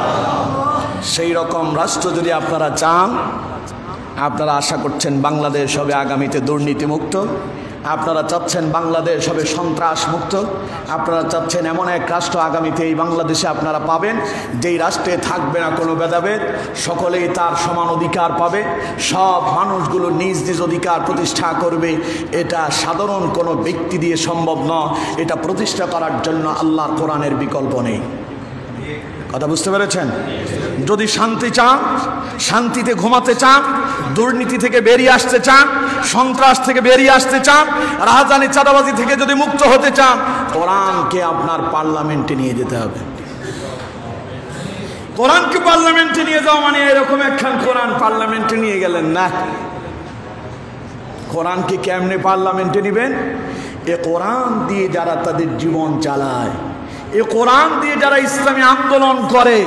সেই রকম রাষ্ট্র যদি আপনারা চান, আপনারা আশা করছেন বাংলাদেশ হবে আগামীতে দুর্নীতিমুক্ত, আপনারা চাচ্ছেন বাংলাদেশ হবে সন্ত্রাস মুক্ত, আপনারা চাচ্ছেন এমন এক রাষ্ট্র আগামীতে এই বাংলাদেশে আপনারা পাবেন যেই রাষ্ট্রে থাকবে না কোনো ভেদাভেদ, সকলেই তার সমান অধিকার পাবে, সব মানুষগুলো নিজ নিজ অধিকার প্রতিষ্ঠা করবে। এটা সাধারণ কোনো ব্যক্তি দিয়ে সম্ভব নয়। এটা প্রতিষ্ঠা করার জন্য আল্লাহর কোরআনের বিকল্প নেই। কথা বুঝতে পেরেছেন? যদি শান্তি চান, শান্তিতে ঘুমাতে চান, দুর্নীতি থেকে বেরিয়ে আসতে চান, সন্ত্রাস থেকে বেরিয়ে আসতে চান, রাজধানী চাঁদাবাজি থেকে যদি মুক্ত হতে চান, কোরআনকে আপনার পার্লামেন্টে নিয়ে যেতে হবে। কোরআনকে পার্লামেন্টে নিয়ে যাওয়া মানে এরকম একখান কোরআন পার্লামেন্টে নিয়ে গেলেন না। কোরআনকে কেমনে পার্লামেন্টে নেবেন? এ কোরআন দিয়ে যারা তাদের জীবন চালায়, এ কোরআন দিয়ে যারা ইসলামী আন্দোলন করে,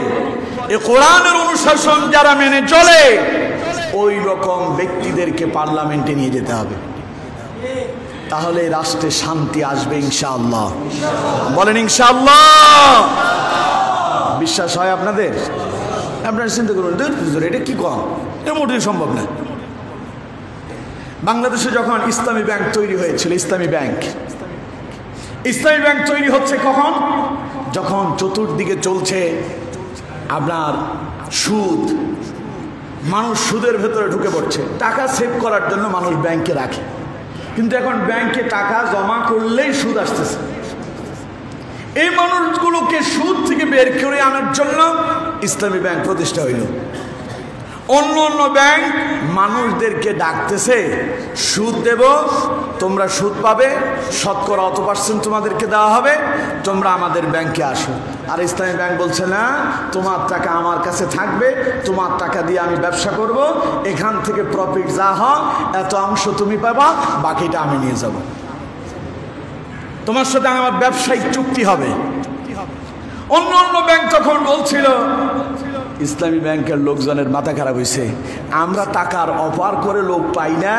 এ কোরআনের অনুশাসন যারা মেনে চলে, ওই রকম ব্যক্তিদেরকে পার্লামেন্টে নিয়ে যেতে হবে। তাহলে রাষ্ট্রে শান্তি আসবে ইনশাআল্লাহ। বলেন ইনশাআল্লাহ। বিশ্বাস হয় আপনাদের? আপনারা চিন্তা করুন, এটা কি কম? এটা মোটেই সম্ভব না। বাংলাদেশে যখন ইসলামী ব্যাংক তৈরি হয়েছিল, ইসলামী ব্যাংক তৈরি হচ্ছে কখন? যখন চতুর্দিকে চলছে আপনার সুদ, মানুষ সুদের ভেতরে ঢুকে পড়ছে। টাকা সেভ করার জন্য মানুষ ব্যাংকে রাখে, কিন্তু এখন ব্যাংকে টাকা জমা করলেই সুদ আসতেছে। এই মানুষগুলোকে সুদ থেকে বের করে আনার জন্য ইসলামী ব্যাংক প্রতিষ্ঠা হইল। অন্য অন্য ব্যাংক মানুষদেরকে ডাকতেছে, সুদ দেব, তোমরা সুদ পাবে, শতকরা অত % তোমাদেরকে দেওয়া হবে, তোমরা আমাদের ব্যাংকে আসো। আর ইসলামী ব্যাংক বলছে না, তোমার টাকা আমার কাছে থাকবে, তোমার টাকা দিয়ে আমি ব্যবসা করব, এখান থেকে প্রফিট যা হয় এত অংশ তুমি পাবা, বাকিটা আমি নিয়ে যাব। তোমার সাথে আমার ব্যবসায়িক চুক্তি হবে। অন্য অন্য ব্যাংক তখন বলছিল, ইসলামী ব্যাংকের লোকজনের মাথা খারাপ হয়েছে, আমরা টাকার অফার করে লোক পাই না,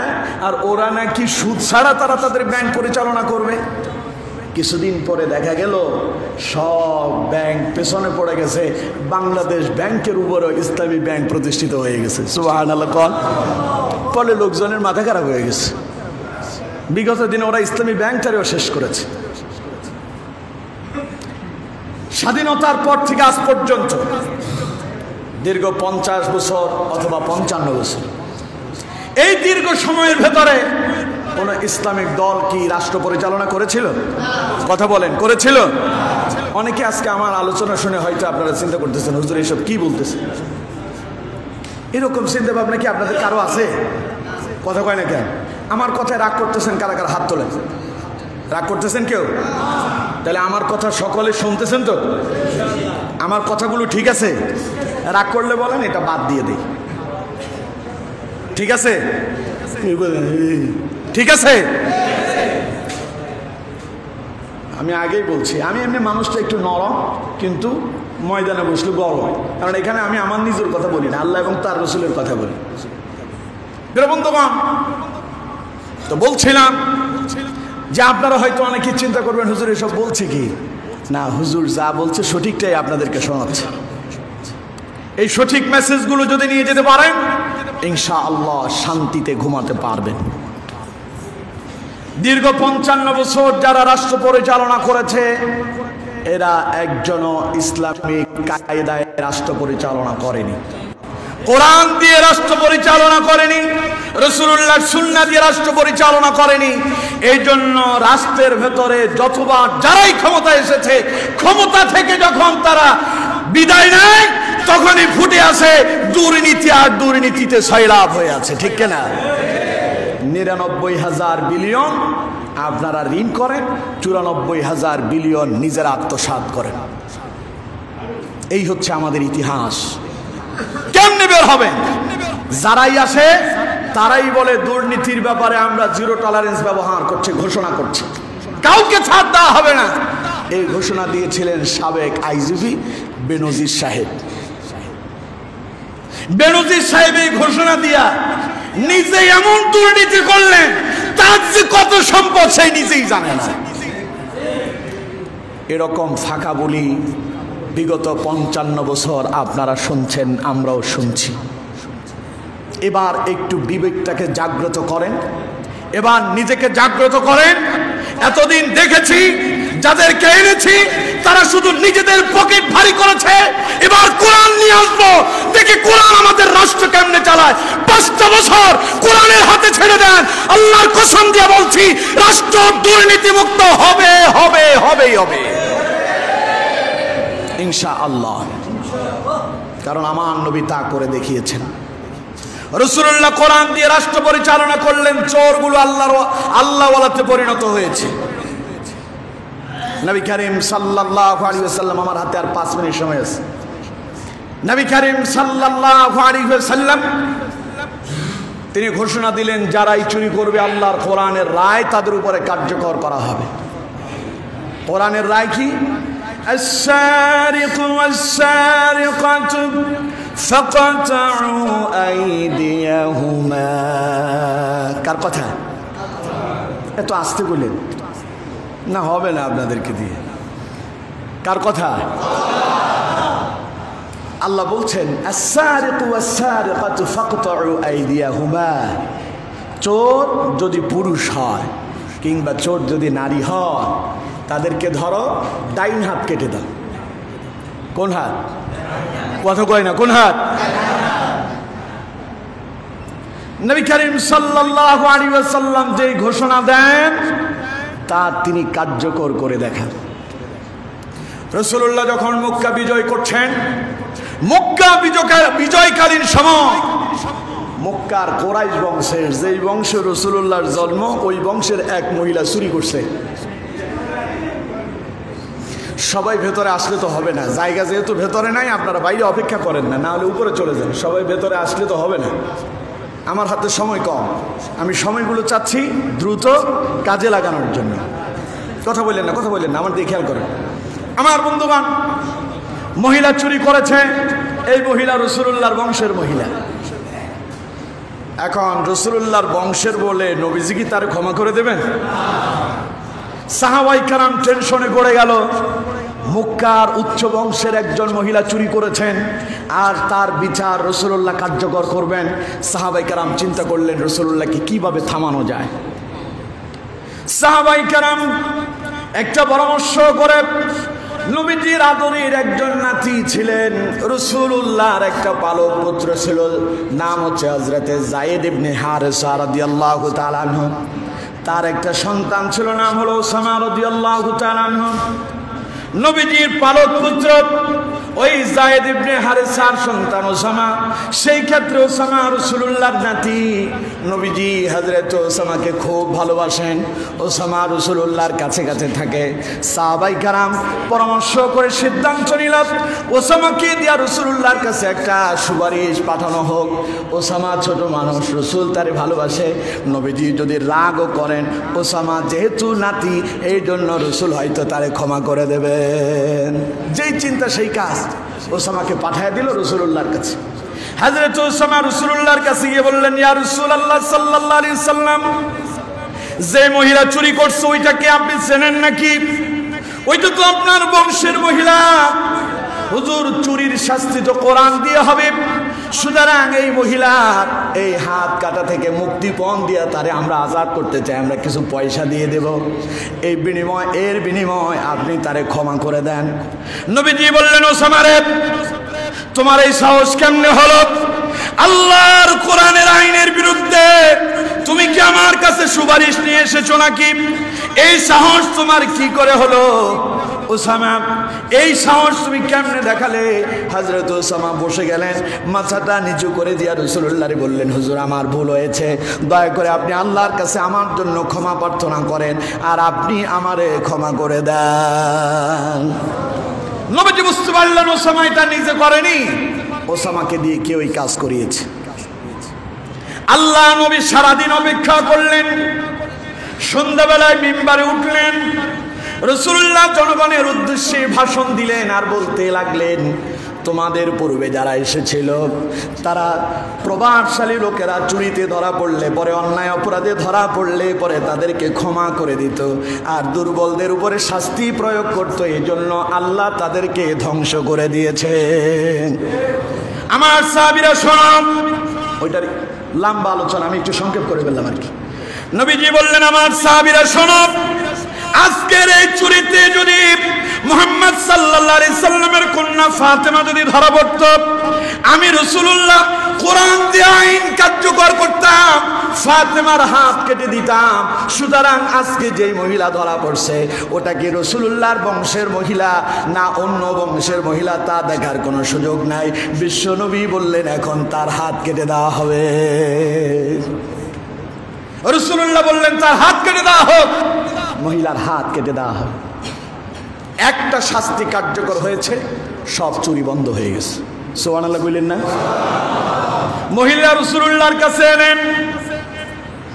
আর ওরা নাকি সুদ ছাড়া তারা তাদের ব্যাংক পরিচালনা করবে। কিছুদিন পরে দেখা গেল সব ব্যাংক পেছনে পড়ে গেছে, বাংলাদেশ ব্যাংকের উপরে ইসলামী ব্যাংক প্রতিষ্ঠিত হয়ে গেছে। সুবহানাল্লাহ। ফলে লোকজনের মাথা খারাপ হয়ে গেছে। বিগত দিনে ওরা ইসলামী ব্যাংকটারেও শেষ করেছে। স্বাধীনতার পর থেকে আজ পর্যন্ত দীর্ঘ 50 বছর অথবা 55 বছর, এই দীর্ঘ সময়ের ভেতরে কোন ইসলামিক দল কি রাষ্ট্র পরিচালনা করেছিল? কথা বলেন, করেছিল? অনেকে আজকে আমার আলোচনা শুনে হয়তো আপনারা চিন্তা করতেছেন, হুজুর এইসব কি বলতেছে। এরকম চিন্তা ভাবনা কি আপনাদের কারো আছে? কথা কয় না কেন? আমার কথায় রাগ করতেছেন কারা কারা? হাত তোলেন। রাগ করতেছেন কেউ? তাহলে আমার কথা সকলে শুনতেছেন তো? আমার কথাগুলো ঠিক আছে? রাগ করলে বলেন এটা বাদ দিয়ে দিই। ঠিক আছে? ঠিক আছে? আমি আগেই বলছি, আমি এমনি মানুষটা একটু নরম, কিন্তু ময়দানে বসলে গরম। কারণ এখানে আমি আমার নিজের কথা বলি না, আল্লাহ এবং তার রসুলের কথা বলি। বন্ধুগণ, তো বলছিলাম যে আপনারা হয়তো অনেকে চিন্তা করবেন হুজুর এসব বলছে কি না। হুজুর যা বলছে সঠিকটাই আপনাদেরকে শোনাচ্ছে। এই সঠিক মেসেজগুলো যদি নিয়ে যেতে পারেন, ইনশাআল্লাহ শান্তিতে ঘুমাতে পারবেন। দীর্ঘ 55 বছর যারা রাষ্ট্র পরিচালনা করেছে, এরা একজনও ইসলামিক কায়দায় রাষ্ট্র পরিচালনা করেনি, কোরআন দিয়ে রাষ্ট্র পরিচালনা করেনি, রাসূলুল্লাহর সুন্নাহ দিয়ে রাষ্ট্র পরিচালনা করেনি। এই জন্য রাষ্ট্রের ভেতরে যতবার যারাই ক্ষমতা এসেছে, ক্ষমতা থেকে যখন তারা বিদায় নেয় তখনই ফুটে আসে দুর্নীতি, আর দুর্নীতিতে সয়লাভ হয়ে আছে। ঠিক কিনা? 99,000 বিলিয়ন আপনারা ঋণ করেন, 94,000 বিলিয়ন নিজেরা আত্মসাৎ করেন। এই হচ্ছে আমাদের ইতিহাস। কেমনে বের হবেন? যারাই আসে তারাই বলে দুর্নীতির ব্যাপারে আমরা জিরো টলারেন্স ব্যবহার করছি, ঘোষণা করছি, কাউকে ছাড় দেওয়া হবে না। এই ঘোষণা দিয়েছিলেন সাবেক আইজিপি বেনজির সাহেব। বেনজির সাহেব এই ঘোষণা দিয়া নিজে এমন দুর্নীতি করলেন, তার যে কত সম্পদ সেই নিজেই জানে না। এরকম ফাঁকা বলি বিগত 55 বছর আপনারা শুনছেন, আমরাও শুনছি। এবার একটু বিবেকটাকে জাগ্রত করেন, এবার নিজেকে জাগ্রত করেন। এতদিন দেখেছি যাদেরকে এনেছি তারা শুধু নিজেদের পকেট ভারী করেছে। এবার কোরআন নিয়ে আসবো, দেখি কোরআন আমাদের রাষ্ট্র কেমনে চালায়। 5টা বছর কোরআনের হাতে ছেড়ে দেন, আল্লাহর কসম দিয়ে বলছি রাষ্ট্র দুর্নীতিমুক্ত হবে, হবে, হবেই হবে ইনশাআল্লাহ। কারণ আমার নবী তা করে দেখিয়েছেন। রাসূলুল্লাহ কোরআন দিয়ে রাষ্ট্র পরিচালনা করলেন, চোরগুলো আল্লাহওয়ালাতে পরিণত হয়েছে। নবী করিম সাল্লাল্লাহু আলাইহি ওয়াসাল্লাম, আমার হাতে আর 5 মিনিট সময় আছে। নবী করিম সাল্লাল্লাহু আলাইহি ওয়াসাল্লাম তিনি ঘোষণা দিলেন, যারাই চুরি করবে আল্লাহর কোরআনের রায় তাদের উপরে কার্যকর করা হবে। কোরআনের রায় কি? السارق والسارقة فقطعوا أيديهما। কার কথা? এত আস্তে বলেন না, হবে না আপনাদেরকে দিয়ে। কার কথা? আল্লাহ বলছেন আস-সারিকু ওয়াস-সারিকাতু ফাকতাউ আইদিয়াহুমা। চোর যদি পুরুষ হয় কিংবা চোর যদি নারী হয়, তাদেরকে ধরো, ডাইন হাত কেটে দাও। কোন হাত? কথা কয় না, কোন হাত? নবী করিম সাল্লাল্লাহু আলাইহি ওয়াসাল্লাম যে ঘোষণা দেন তা তিনি কার্যকর করে দেখান। রাসূলুল্লাহ যখন মক্কা বিজয় করছেন, মক্কা বিজয়কালীন সময় মক্কার কুরাইশ বংশের, যেই বংশে রাসূলুল্লাহর জন্ম, ওই বংশের এক মহিলা চুরি করছে। সবাই ভেতরে আসলে তো হবে না, জায়গা যেহেতু ভেতরে নাই, আপনারা বাইরে অপেক্ষা করেন না, না হলে উপরে চলে যান। সবাই ভেতরে আসলে তো হবে না। আমার হাতে সময় কম, আমি সময়গুলো চাচ্ছি দ্রুত কাজে লাগানোর জন্য। কথা বললেন না, কথা বললেন না, আমার দিকে খেয়াল করেন। আমার বন্ধুগণ, মহিলা চুরি করেছে, এই মহিলা রাসূলুল্লাহর বংশের মহিলা। এখন রাসূলুল্লাহর বংশের বলে নবীজি কি তার ক্ষমা করে দেবেন? সাহাবায়ে কেরাম টেনশনে পড়ে গেল। মক্কার উচ্চ বংশের একজন মহিলা চুরি করেছেন, আর তার বিচার রাসূলুল্লাহ কার্যকর করবেন। সাহাবায়ে কেরাম চিন্তা করলেন রাসূলুল্লাহকে কিভাবে থামানো যায়। সাহাবায়ে কেরাম একটা পরামর্শ করে, নবীজির আদরের একজন নাতি ছিলেন, রাসূলুল্লাহর একটা পালক পুত্র ছিল, নাম হচ্ছে হযরতে যায়েদ ইবনে হারেসা রাদিয়াল্লাহু তাআলা আনহু। তার একটা সন্তান ছিল, নাম হলো ওসামা রাদিয়াল্লাহু তাআলা আনহু। নবীজির পালক পুত্র ওই যায়েদ ইবনে হারেসার সন্তান ওসামা। সেই ক্ষেত্রে ওসামা রাসূলুল্লাহর নাতি। নবীজি হযরত ওসামাকে খুব ভালোবাসেন। ওসামা রাসূলুল্লাহর কাছে কাছে থাকে। সাহাবায়ে কেরাম পরামর্শ করে সিদ্ধান্ত নিল ওসামাকে দিয়া রাসূলুল্লাহর কাছে একটা সুপারিশ পাঠানো হোক। ওসামা ছোট মানুষ, রাসূল তারে ভালোবাসে। নবীজি যদি রাগও করেন, ওসামা যেহেতু নাতি, এই জন্য রাসূল হয়তো তারে ক্ষমা করে দেবেন। যেই চিন্তা সেই কাজ। ওসামাকে পাঠিয়ে দিল রাসূলুল্লাহর কাছে। হযরত ওসামা রাসূলুল্লাহর কাছে গিয়ে বললেন, ইয়া রাসূলুল্লাহ সাল্লাল্লাহু আলাইহি সাল্লাম, যে মহিলা চুরি করছে ওইটাকে আপনি চেনেন নাকি? ওইটা তো আপনার বংশের মহিলা। হুজুর, চুরির শাস্তি তো কোরআন দিয়ে হবে, সুতরাং এই মহিলার এই হাত কাটা থেকে মুক্তিপণ দিয়ে তারে আমরা আজাদ করতে চাই, আমরা কিছু পয়সা দিয়ে দেব, এর বিনিময় আপনি তারে ক্ষমা করে দেন। নবীজি বললেন, ওসামা রে, তোমার এই সাহস কেমনে হলো? আল্লাহর কোরআনের আইনের বিরুদ্ধে তুমি কি আমার কাছে সুপারিশ নিয়ে এসেছো নাকি? এই সাহস তোমার কি করে হলো? ওসামা, এই সাহস তুমি কেমনে দেখালে? হযরত ওসামা বসে গেলেন, মাথাটা নিচু করে দিয়া রাসূলুল্লাহরে বললেন, হুজুর আমার ভুল হয়েছে, দয়া করে আপনি আল্লাহর কাছে আমার জন্য ক্ষমা প্রার্থনা করেন, আর আপনি আমারে ক্ষমা করে দেন। নবীজি বুঝতে পারলেন ওসামা এটা নিজে করেনি, ওসামাকে দিয়ে কেউ এই কাজ করিয়েছে। আল্লাহ নবী সারাদিন অপেক্ষা করলেন। সন্ধ্যাবেলায় মিম্বারে উঠলেন, রাসূলুল্লাহ জনগণের উদ্দেশ্যে ভাষণ দিলেন আর বলতে লাগলেন, তোমাদের পূর্বে যারা এসেছিল তারা প্রভাবশালী লোকেরা চুরিতে ধরা পড়লে পরে, অন্যায় অপরাধে ধরা পড়লে পরে তাদেরকে ক্ষমা করে দিত, আর দুর্বলদের উপরে শাস্তি প্রয়োগ করত। এই জন্য আল্লাহ তাদেরকে ধ্বংস করে দিয়েছে। আমার সাহাবীরা শোনান, ওইটার লম্বা আলোচনা আমি একটু সংক্ষেপ করে বললাম আর কি। নবীজি বললেন, আমার সাহাবীরা শোনো, আজকের এই চুরিতে যদি মুহাম্মদ সাল্লাল্লাহু আলাইহি সাল্লামের কন্যা ফাতেমা যদি ধরা পড়ত, আমি রাসূলুল্লাহ কোরআন দিয়ে আইন কার্যকর করতাম, ফাতেমার হাত কেটে দিতাম। সুতরাং আজকে যেই মহিলা ধরা পড়ছে ওটা কি রাসূলুল্লাহর বংশের মহিলা না অন্য বংশের মহিলা তা দেখার কোনো সুযোগ নাই। বিশ্বনবী বললেন, এখন তার হাত কেটে দেওয়া হবে। রাসূলুল্লাহ বললেন, তার হাত কেটে দেওয়া হোক। মহিলার হাত কেটে দেওয়া হবে। একটা শাস্তি কার্যকর হয়েছে, সব চুরি বন্ধ হয়ে গেছে। সুবহানাল্লাহ বললেন না? মহিলা রাসূলুল্লাহর কাছে এলেন,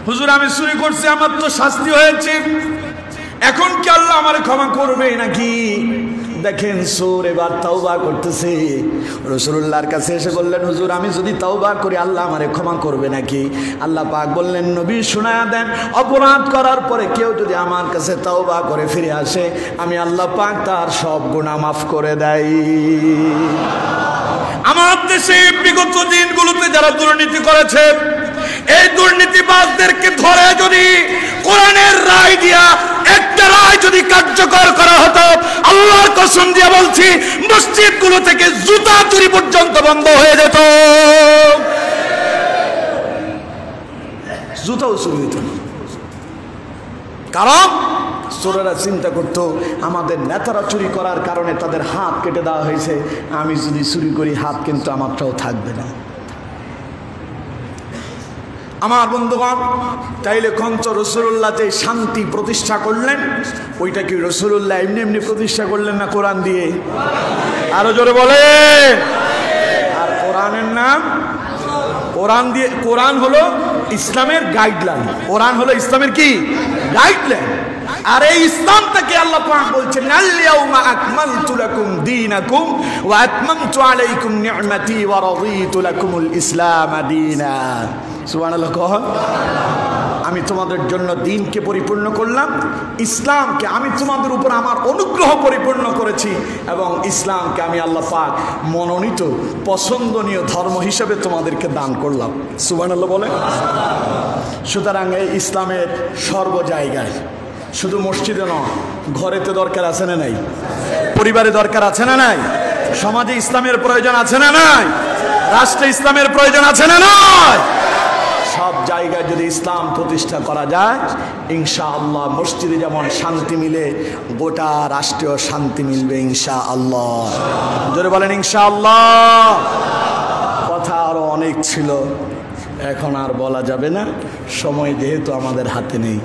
হুজুর আমি চুরি করছি, আমার তো শাস্তি হয়েছে, এখন কি আল্লাহ আমারে ক্ষমা করবে নাকি? দেখেন চোর এবার তাওবা করতেছে। রাসূলুল্লাহর কাছে এসে বললেন, হুজুর আমি যদি তাওবা করি আল্লাহ আমারে ক্ষমা করবে নাকি? আল্লাহ পাক বললেন, নবী শোনায়া দেন, অপরাধ করার পরে কেউ যদি আমার কাছে তাওবা করে ফিরে আসে, আমি আল্লাহ পাক তার সব গুনাহ মাফ করে দেই। আমার দেশে বিগত দিনগুলোতে যারা দুর্নীতি করেছে, এই দুর্নীতিবাজদেরকে ধরে যদি কোরআনের রায় দিয়া একটা রায় যদি কার্যকর করা হতো, আল্লাহর কসম দিয়ে বলছি মসজিদগুলো থেকে জুতা চুরি পর্যন্ত বন্ধ হয়ে যেত। জুতাও চুরি হইত না, কারণ চোরেরা চিন্তা করতো আমাদের নেতারা চুরি করার কারণে তাদের হাত কেটে দেওয়া হয়েছে, আমি যদি চুরি করি হাত কিন্তু আমারটাও থাকবে না। আমার বন্ধুগণ, তাইলে কঞ্চ রাসূলুল্লাহ যে শান্তি প্রতিষ্ঠা করলেন, ওইটা কি রাসূলুল্লাহ এমনি এমনি প্রতিষ্ঠা করলেন না কোরআন দিয়ে? আরো জোরে বলে। আর কোরআনের নাম কোরআন দিয়ে, কোরআন হলো ইসলামের গাইডলাইন। কোরআন হলো ইসলামের কি গাইডলাইন। আর এই ইসলামটাকে আল্লাহ পাক বলছেন, আল-ইয়াউমা আকমালতু লাকুম দীনাকুম ওয়া আতমামতু আলাইকুম নি'মাতি ওয়া রাদিতু লাকুমুল ইসলাম দীনা। সুবহানাল্লাহ। আমি তোমাদের জন্য দ্বীনকে পরিপূর্ণ করলাম, ইসলামকে আমি তোমাদের উপর আমার অনুগ্রহ পরিপূর্ণ করেছি, এবং ইসলামকে আমি আল্লাহ পাক মনোনীত পছন্দনীয় ধর্ম হিসেবে তোমাদেরকে দান করলাম। সুবহানাল্লাহ বলে। সুতরাং এই ইসলামের সর্ব জায়গায়, শুধু মসজিদে নয়, ঘরেতে দরকার আছে না নাই? পরিবারে দরকার আছে না নাই? সমাজে ইসলামের প্রয়োজন আছে না নাই? রাষ্ট্রে ইসলামের প্রয়োজন আছে না নাই? সব জায়গায় যদি ইসলাম প্রতিষ্ঠা করা যায়, ইনশাআল্লাহ মসজিদে যেমন শান্তি মিলে, গোটা রাষ্ট্রীয় শান্তি মিলবে ইনশাআল্লাহ। জোরে বলেন ইনশাআল্লাহ। কথা আরো অনেক ছিল, এখন আর বলা যাবে না, সময় যেহেতু আমাদের হাতে নেই।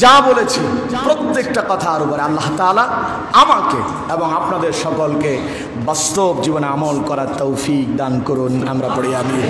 যা বলেছি প্রত্যেকটা কথার উপরে আল্লাহ তাআলা আমাকে এবং আপনাদের সকলকে বাস্তব জীবনে আমল করার তৌফিক দান করুন। আমরা পড়ি আমিন।